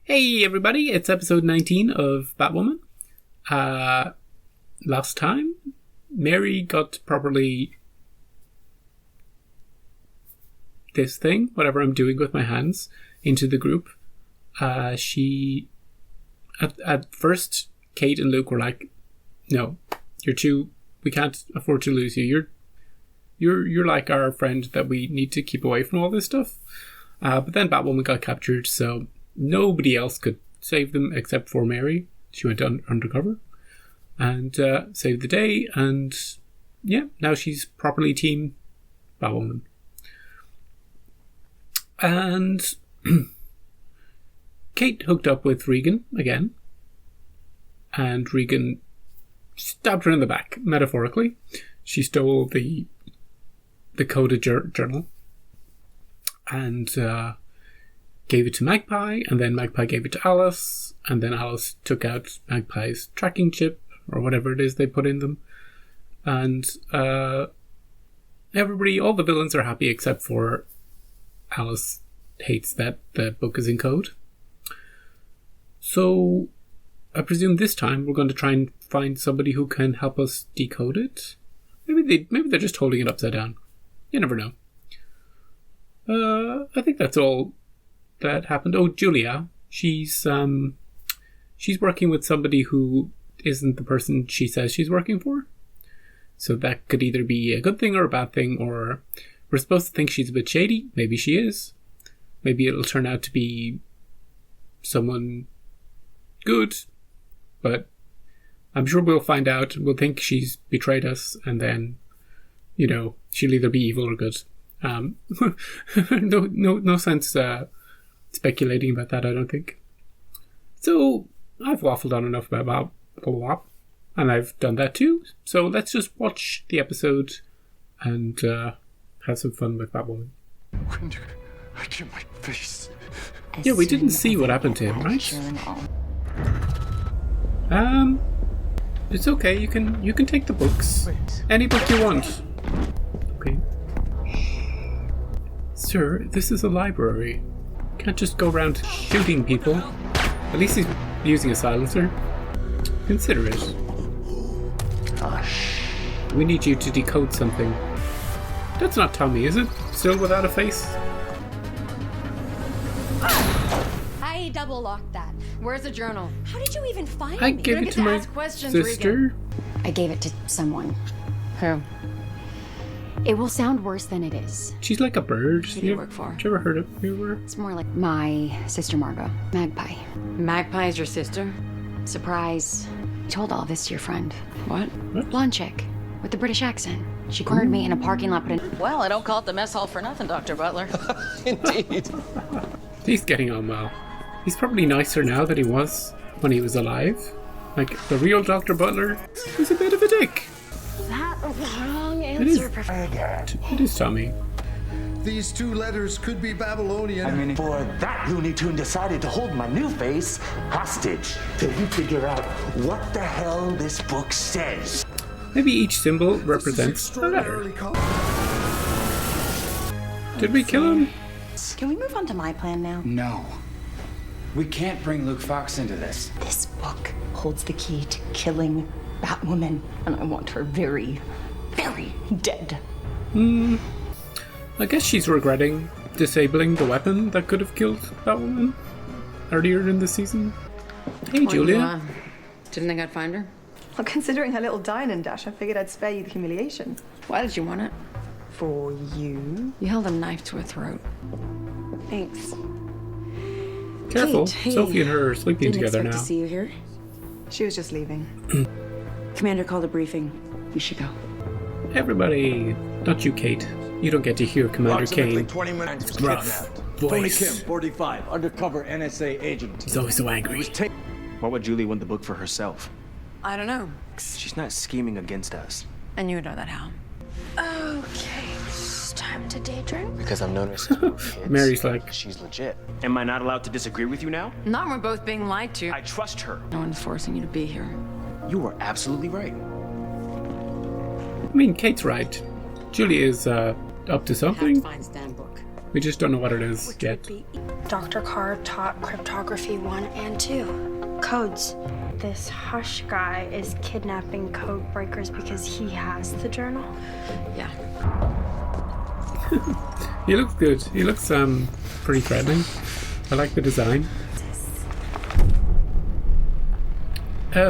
Hey everybody, it's episode 19 of Batwoman. Last time, Mary got properly this thing, whatever I'm doing with my hands, into the group. She, at first, Kate and Luke were like, no, we can't afford to lose you. You're like our friend that we need to keep away from all this stuff. But then Batwoman got captured, so nobody else could save them except for Mary. She went undercover and saved the day, and yeah, now she's properly team Batwoman. And Kate hooked up with Regan again, and Regan stabbed her in the back, metaphorically. She stole the coded journal and gave it to Magpie, and then Magpie gave it to Alice, and then Alice took out Magpie's tracking chip, or whatever it is they put in them. And everybody, all the villains are happy except for Alice hates that the book is in code. So I presume this time we're going to try and find somebody who can help us decode it. Maybe they're just holding it upside down. You never know. I think that's all that happened. Oh, Julia, she's working with somebody who isn't the person she says she's working for. So that could either be a good thing or a bad thing, or we're supposed to think she's a bit shady. Maybe she is. Maybe it'll turn out to be someone good, but I'm sure we'll find out. We'll think she's betrayed us, and then, she'll either be evil or good. No sense speculating about that, I don't think. So I've waffled on enough about Batwoman, and I've done that too. So let's just watch the episode and have some fun with Batwoman. When did I get my face? Yeah, we didn't see what happened to him, right? It's okay. You can take the books. Any book you want. Okay. Sir, this is a library. Can't just go around shooting people. At least he's using a silencer. Consider it. We need you to decode something. That's not Tommy, is it? Still without a face? I double locked that. Where's the journal? How did you even find I me? gave it to my sister. I gave it to someone. Who? It will sound worse than it is. She's like a bird. Who do you work for? Have you ever heard of her? It's more like my sister Margot. Magpie. Magpie is your sister? Surprise. I told all this to your friend. What? Blonde chick with the British accent. She cornered me in a parking lot, but Well, I don't call it the mess hall for nothing, Dr. Butler. Indeed. He's getting on well. He's probably nicer now than he was when he was alive. Like, the real Dr. Butler was a bit of a dick. That wrong answer. It is Tommy. These two letters could be Babylonian. For that Looney Tune decided to hold my new face hostage till you figure out what the hell this book says. Maybe each symbol represents a letter. Did we kill him? Can we move on to my plan now? No. We can't bring Luke Fox into this. This book holds the key to killing Batwoman, and I want her very, very dead. I guess she's regretting disabling the weapon that could have killed Batwoman earlier in the season. Hey, Julia. Didn't think I'd find her? Well, considering her little dining dash, I figured I'd spare you the humiliation. Why did you want it? For you. You held a knife to her throat. Thanks. Careful. Kate, hey. Sophie and her are sleeping Didn't together expect now. to see you here. She was just leaving. Commander called a briefing. You should go. Everybody. Not you, Kate. You don't get to hear Commander Kane. 20 minutes. Rough Tony voice. Kim, 45, undercover NSA agent. He's always so angry. Why would Julie want the book for herself? I don't know. She's not scheming against us. And you would know that how. Okay, it's time to daydream. Because I've known her since we were kids. Mary's like, she's legit. Am I not allowed to disagree with you now? Not when we're both being lied to. I trust her. No one's forcing you to be here. You are absolutely right. I mean, Kate's right. Julie is up to something. Feinstein book. We just don't know what it is Which yet. would be Dr. Carr taught cryptography 1 and 2. Codes. This Hush guy is kidnapping code breakers because he has the journal. Yeah. He looks good. He looks pretty threatening. I like the design.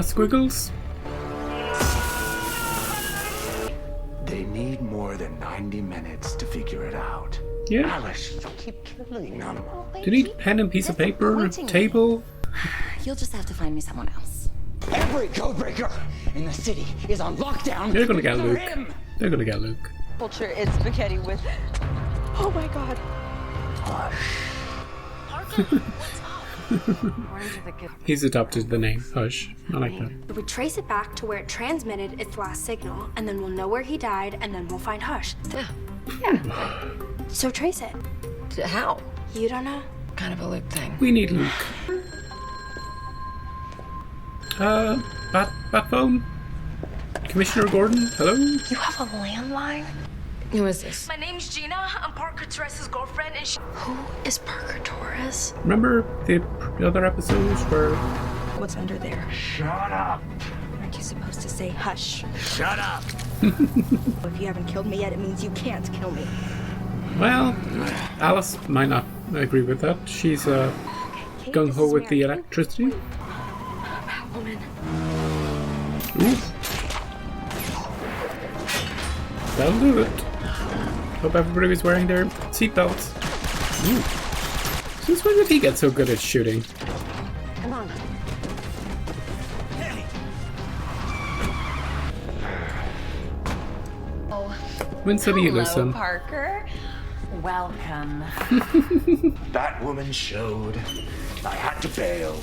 Squiggles? They need more than 90 minutes to figure it out. Yeah. Alice, you keep killing them. Do you need pen and piece of paper? Table? You'll just have to find me someone else. Every codebreaker in the city is on lockdown. They're gonna get for Luke. him. They're gonna get Luke. Culture is spaghetti with. Oh my god. He's adopted the name Hush. I like that. If we trace it back to where it transmitted its last signal, and then we'll know where he died, and then we'll find Hush. Yeah. So trace it. How? You don't know? Kind of a Luke thing. We need Luke. Batphone? Commissioner Gordon? Hello? You have a landline? Who is this? My name's Gina. I'm Parker Torres' girlfriend, and Who is Parker Torres? Remember the other episodes where... What's under there? Shut up. Aren't you supposed to say hush? Shut up. If you haven't killed me yet, it means you can't kill me. Well, Alice might not agree with that. She's gung-ho with the electricity. Batwoman. Ooh. That'll do it. Hope everybody was wearing their seatbelts. Ooh. Since when did he get so good at shooting? Come on. When so do you listen? Parker. Welcome. Batwoman showed. I had to bail.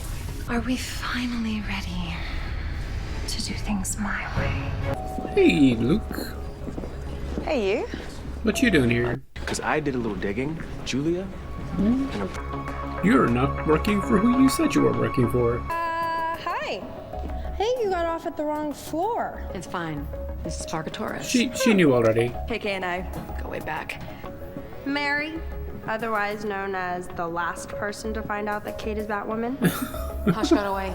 Are we finally ready to do things my way? Hey, Luke. Hey, you. What you doing here? Because I did a little digging, Julia. You're not working for who you said you were working for. Hi. I think you got off at the wrong floor. It's fine. This is Parker Torres. She knew already. KK&I. Go way back. Mary, otherwise known as the last person to find out that Kate is Batwoman. Hush got away.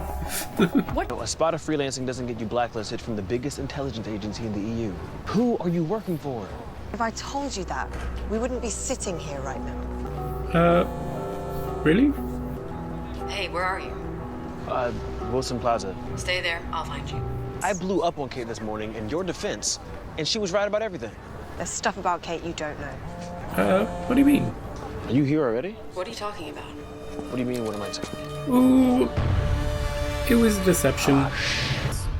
A spot of freelancing doesn't get you blacklisted from the biggest intelligence agency in the EU. Who are you working for? If I told you that, we wouldn't be sitting here right now. Really? Hey, where are you? Wilson Plaza. Stay there. I'll find you. I blew up on Kate this morning in your defense, and she was right about everything. There's stuff about Kate you don't know. What do you mean? Are you here already? What are you talking about? What do you mean, what am I saying? Ooh. It was a deception.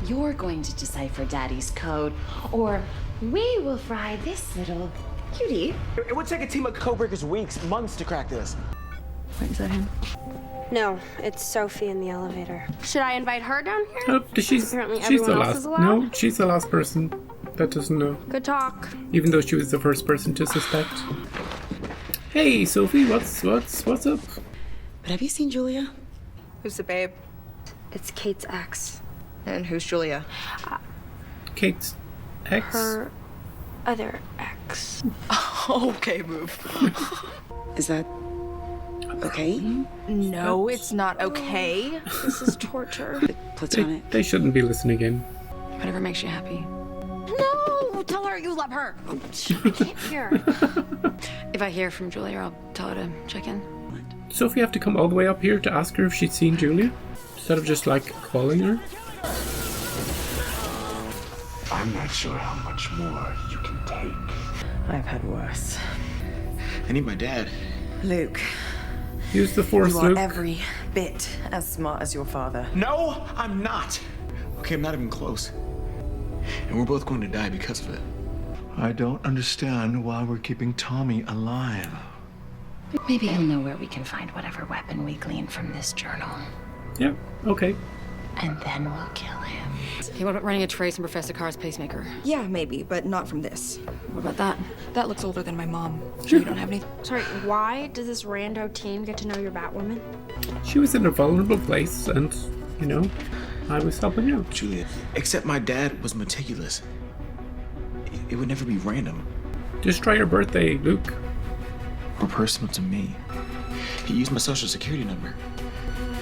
You're going to decipher Daddy's code, or we will fry this little cutie. It would take a team of codebreakers weeks, months to crack this. Wait, is that him? No, it's Sophie in the elevator. Should I invite her down here? She's Apparently the everyone else last. is allowed? No, she's the last person that doesn't know. Good talk. Even though she was the first person to suspect. Hey, Sophie, what's up? But have you seen Julia? Who's the babe? It's Kate's ex. And who's Julia? Kate's ex? Her other ex. Okay, move. Is that okay? No, it's not okay. This is torture. Platonic. They shouldn't be listening in. Whatever makes you happy. No! Tell her you love her. I can't hear. If I hear from Julia, I'll tell her to check in. Sophie have to come all the way up here to ask her if she'd seen Julia? Instead of just, like, calling her? I'm not sure how much more you can take. I've had worse. I need my dad. Luke, Use the Force, you are Luke. every bit as smart as your father. No, I'm not. Okay, I'm not even close. And we're both going to die because of it. I don't understand why we're keeping Tommy alive. Maybe he'll know where we can find whatever weapon we glean from this journal. Yeah, okay. And then we'll kill him. Hey, what about running a trace on Professor Carr's pacemaker? Yeah, maybe, but not from this. What about that? That looks older than my mom. Sure you don't have any? Sorry, why does this rando team get to know you're Batwoman? She was in a vulnerable place and, you know, I was helping out. Julia, except my dad was meticulous. It would never be random. Just try your birthday, Luke. were personal to me. He used my social security number.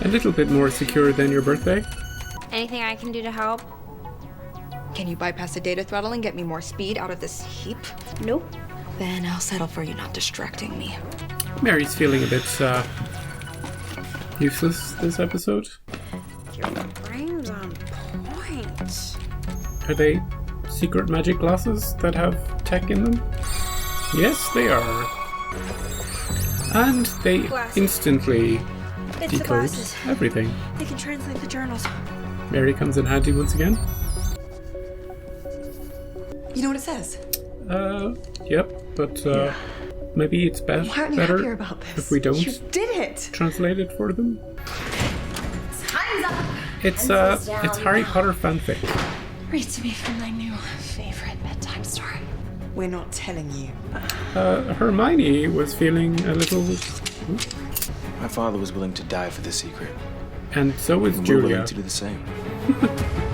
A little bit more secure than your birthday. Anything I can do to help? Can you bypass the data throttle and get me more speed out of this heap? Nope. Then I'll settle for you not distracting me. Mary's feeling a bit useless this episode. Your brain's on point. Are they secret magic glasses that have tech in them? Yes, they are. And they instantly It's the decode glasses. everything. They can translate the journals. Mary comes in handy once again. You know what it says? Yep, but maybe it's Why aren't you better happier about this? if we don't You did it! translate it for them. Time's up. It's Pencils down. it's Harry Potter fanfic. Read to me from my new favorite bedtime story. We're not telling you. Hermione was feeling a little, My father was willing to die for the secret. and so was We're Julia. willing to do the same.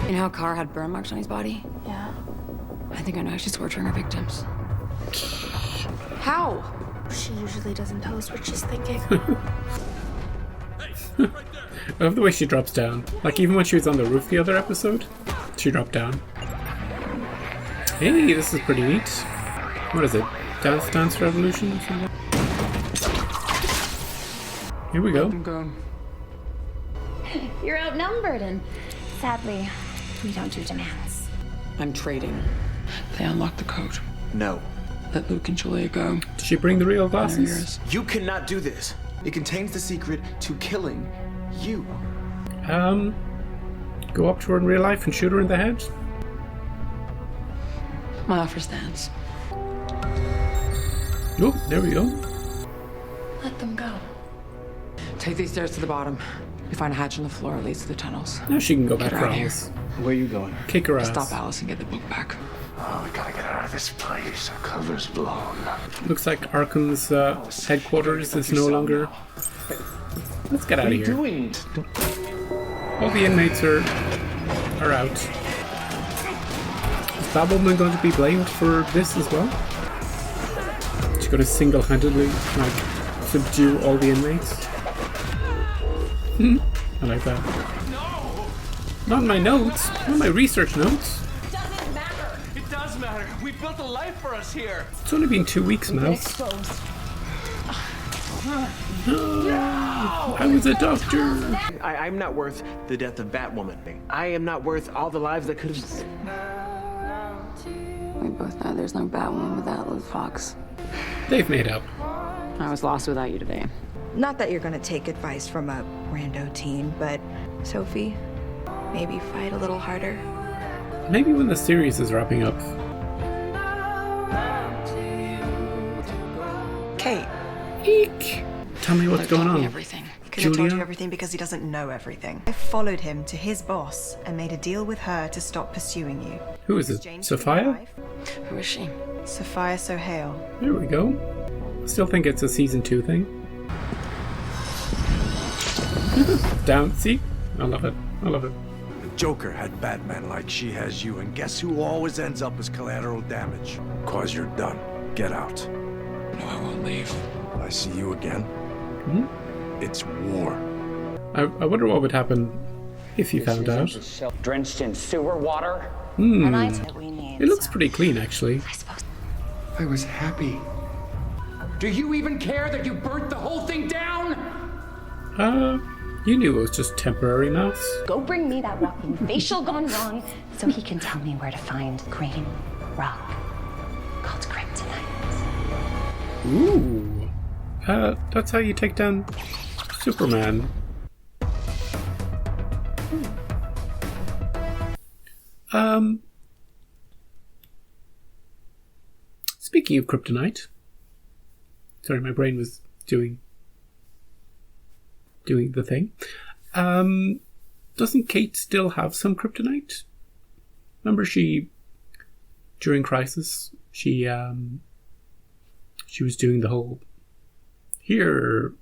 You know how Carr had burn marks on his body? Yeah. I think I know how she's torturing her victims. How? She usually doesn't tell us what she's thinking. I love the way she drops down. Like, even when she was on the roof the other episode, she dropped down. Hey, this is pretty neat. What is it? Dance Revolution or something? Here we go. You're outnumbered, and sadly, we don't do demands. I'm trading. They unlocked the code. No. Let Luke and Julia go. Did she bring the real They're glasses? yours. You cannot do this. It contains the secret to killing you. Go up to her in real life and shoot her in the head? My offer stands. Oh, there we go. Let them go. Take these stairs to the bottom. You find a hatch on the floor, it leads to the tunnels. Now she can go back Get for her out of Alice. Where are you going? Kick her ass. Stop Alice and get the book back. Oh, we gotta get out of this place. Our cover's blown. Looks like Arkham's headquarters is no longer. Let's get out of here. Doing? All the inmates are out. Is Batwoman going to be blamed for this as well? She's going to single-handedly subdue all the inmates. I like that. Not my notes. Not my research notes. Doesn't matter. It does matter. We built a life for us here. It's only been 2 weeks, Mouse. I was a doctor. I'm not worth the death of Batwoman. I am not worth all the lives that could have. We both know there's no Batwoman without Luke Fox. They've made up. I was lost without you today. Not that you're gonna take advice from a rando teen, but Sophie, maybe fight a little harder. Maybe when the series is wrapping up. Kate. Eek! Tell me what's going on. Everything. He could have told you everything because he doesn't know everything. I followed him to his boss and made a deal with her to stop pursuing you. Who is it? Sophia? Who is she? Sophia Sohail. There we go. Still think it's a season 2 thing. Down. See? I love it. I love it. The Joker had Batman like she has you, and guess who always ends up as collateral damage? 'Cause you're done. Get out. No, I won't leave. I see you again. It's war. I wonder what would happen if you found out. Drenched in sewer water. It looks pretty clean, actually. I was happy. Do you even care that you burnt the whole thing down? You knew it was just temporary, Mouse. Go bring me that walking facial gone wrong so he can tell me where to find green rock called kryptonite. Ooh. That's how you take down Superman. Speaking of kryptonite. Sorry, my brain was doing the thing. Doesn't Kate still have some kryptonite? Remember during Crisis, she was doing the whole, here,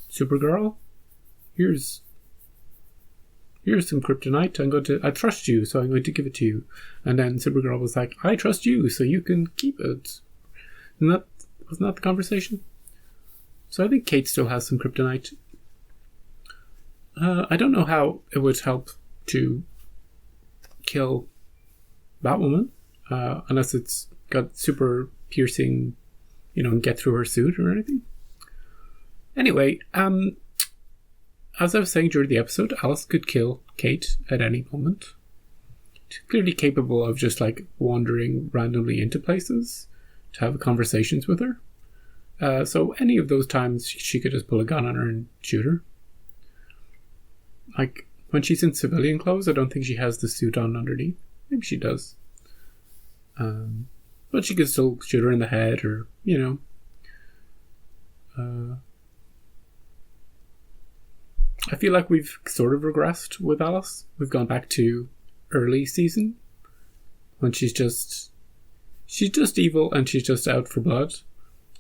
Supergirl, here's some kryptonite, I trust you, so I'm going to give it to you. And then Supergirl was like, I trust you, so you can keep it. And Wasn't that the conversation? So I think Kate still has some kryptonite. I don't know how it would help to kill Batwoman, unless it's got super piercing, and get through her suit or anything. Anyway, as I was saying during the episode, Alice could kill Kate at any moment. She's clearly capable of just like wandering randomly into places to have conversations with her. So any of those times she could just pull a gun on her and shoot her. Like when she's in civilian clothes, I don't think she has the suit on underneath. Maybe she does. But she could still shoot her in the head or, I feel like we've sort of regressed with Alice. We've gone back to early season when she's just evil and she's just out for blood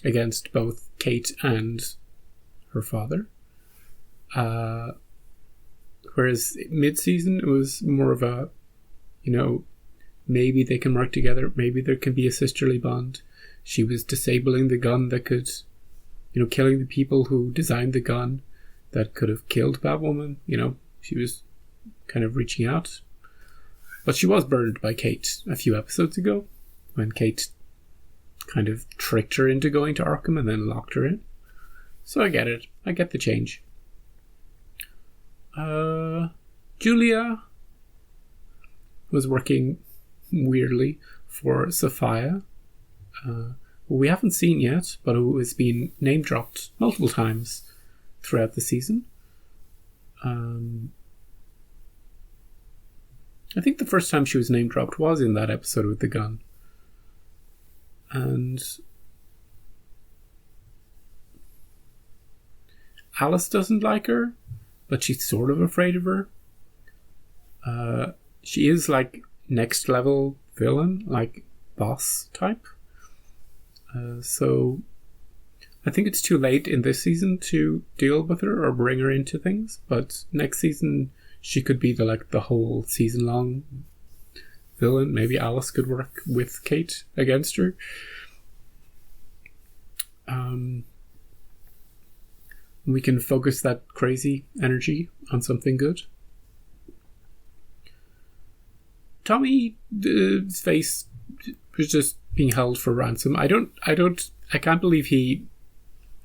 against both Kate and her father. Whereas mid-season it was more of a, maybe they can work together, maybe there can be a sisterly bond. She was disabling the gun that could, killing the people who designed the gun that could have killed Batwoman. She was kind of reaching out. But she was burned by Kate a few episodes ago, when Kate kind of tricked her into going to Arkham and then locked her in. So I get it. I get the change. Julia was working weirdly for Sophia, who we haven't seen yet, but who has been name dropped multiple times throughout the season. I think the first time she was name dropped was in that episode with the gun. And Alice doesn't like her, but she's sort of afraid of her. She is like next level villain, like boss type. So I think it's too late in this season to deal with her or bring her into things, but next season she could be the whole season long villain. Maybe Alice could work with Kate against her. We can focus that crazy energy on something good. Tommy's face was just being held for ransom. I can't believe he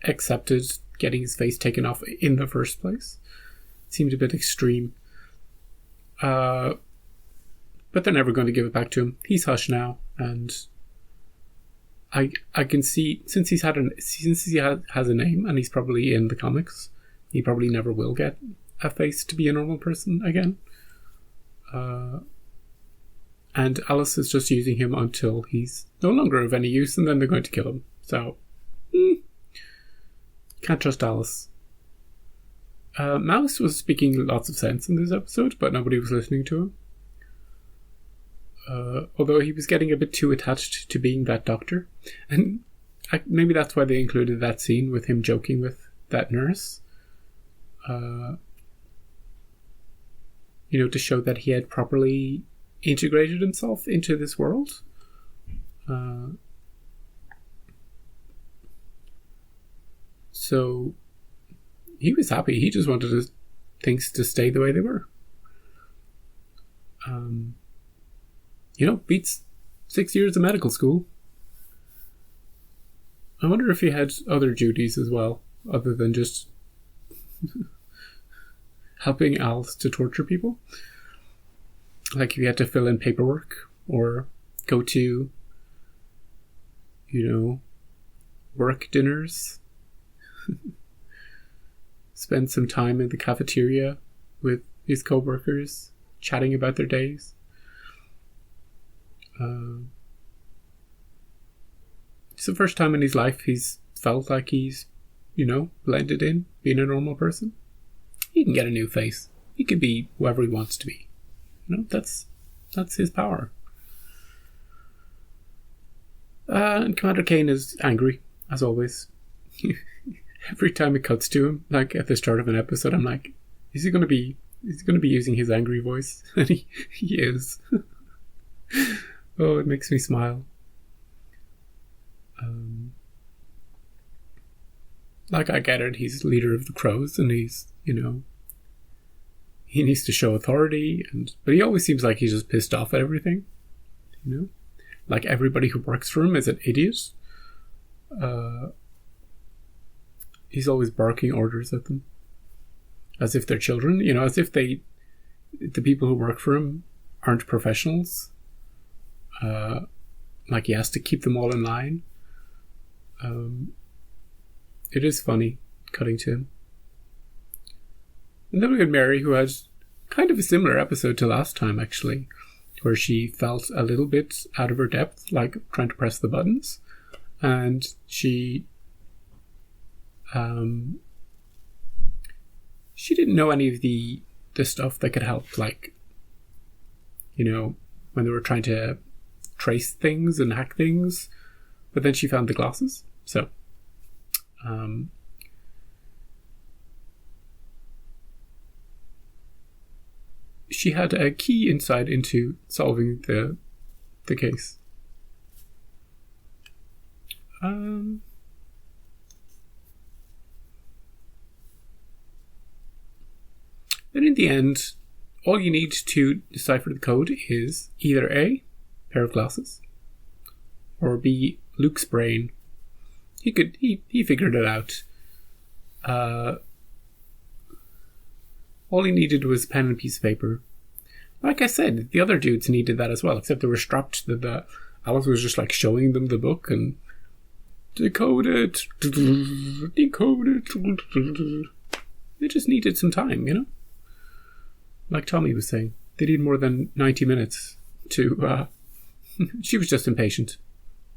accepted getting his face taken off in the first place. It seemed a bit extreme. But they're never going to give it back to him. He's hush now, and I can see since he has a name and he's probably in the comics, he probably never will get a face to be a normal person again. And Alice is just using him until he's no longer of any use, and then they're going to kill him. So, can't trust Alice. Mouse was speaking lots of sense in this episode, but nobody was listening to him. Although he was getting a bit too attached to being that doctor. And maybe that's why they included that scene with him joking with that nurse. To show that he had properly integrated himself into this world. So he was happy. He just wanted things to stay the way they were. Beats 6 years of medical school. I wonder if he had other duties as well, other than just helping Alice to torture people. Like if you had to fill in paperwork or go to, work dinners. Spend some time in the cafeteria with his co-workers, chatting about their days. It's the first time in his life he's felt like he's, blended in, being a normal person. He can get a new face. He can be whoever he wants to be. That's his power. And Commander Kane is angry, as always. Every time it cuts to him, like at the start of an episode, I'm like, is he going to be using his angry voice? And he is. Oh, it makes me smile. Like, I get it, he's leader of the Crows, and he's, you know, he needs to show authority, but he always seems like he's just pissed off at everything, you know? Like, everybody who works for him is an idiot. He's always barking orders at them. As if they're children, you know, as if the people who work for him aren't professionals. Like, he has to keep them all in line. It is funny, cutting to him. And then we had Mary, who had kind of a similar episode to last time, actually, where she felt a little bit out of her depth, like trying to press the buttons. And she didn't know any of the stuff that could help, like, you know, when they were trying to trace things and hack things. But then she found the glasses. So, she had a key insight into solving the case. Then in the end, all you need to decipher the code is either A, pair of glasses, or B, Luke's brain. He figured it out. All he needed was pen and piece of paper. Like I said, the other dudes needed that as well, except they were strapped to the... Alice was just like showing them the book and decode it. They just needed some time, you know? Like Tommy was saying, they need more than 90 minutes to... She was just impatient.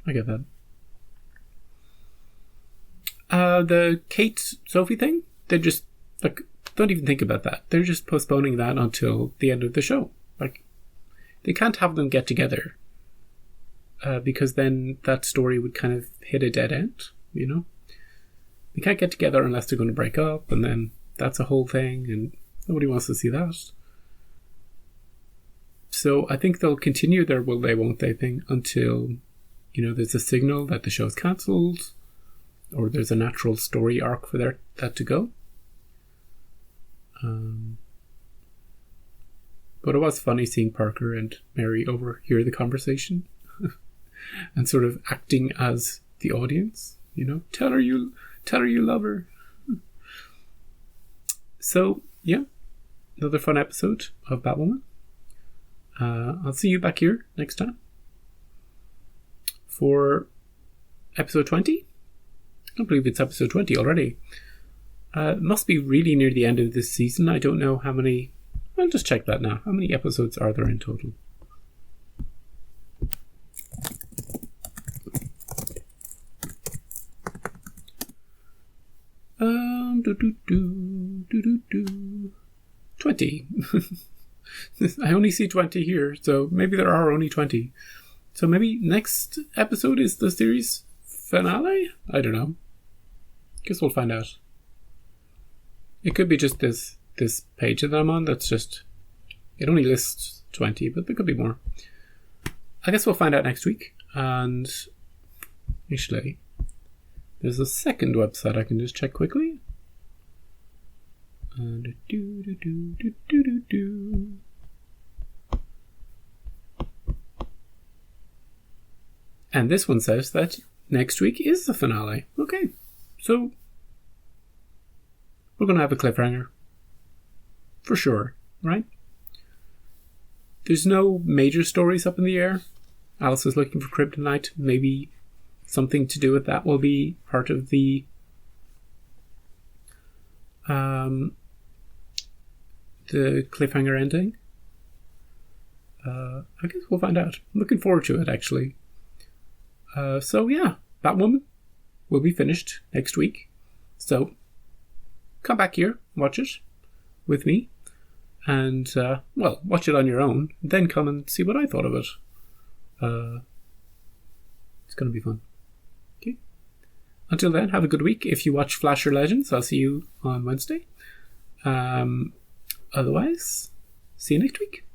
I get that. The Kate-Sophie thing, they just... like, don't even think about that. They're just postponing that until the end of the show. Like, they can't have them get together. Because then that story would kind of hit a dead end, you know? They can't get together unless they're going to break up, and then that's a whole thing, and nobody wants to see that. So I think they'll continue their will they, won't they thing until, you know, there's a signal that the show's cancelled, or there's a natural story arc for that to go. But it was funny seeing Parker and Mary overhear the conversation and sort of acting as the audience, you know, tell her you love her. So yeah, another fun episode of Batwoman. I'll see you back here next time for episode 20. I don't believe it's episode 20 already. It must be really near the end of this season. I don't know how many... I'll just check that now. How many episodes are there in total? Do, do, do, do, do, do. 20. I only see 20 here, so maybe there are only 20. So maybe next episode is the series finale? I don't know. Guess we'll find out. It could be just this page that I'm on that's just... It only lists 20, but there could be more. I guess we'll find out next week. And actually, there's a second website I can just check quickly. And And this one says that next week is the finale. Okay, so we're going to have a cliffhanger. For sure, right? There's no major stories up in the air. Alice is looking for kryptonite. Maybe something to do with that will be part of the cliffhanger ending. I guess we'll find out. I'm looking forward to it, actually. So yeah, Batwoman will be finished next week. So come back here, watch it with me, and well, watch it on your own. Then come and see what I thought of it. It's going to be fun. Okay. Until then, have a good week. If you watch Flasher Legends, I'll see you on Wednesday. Otherwise, see you next week.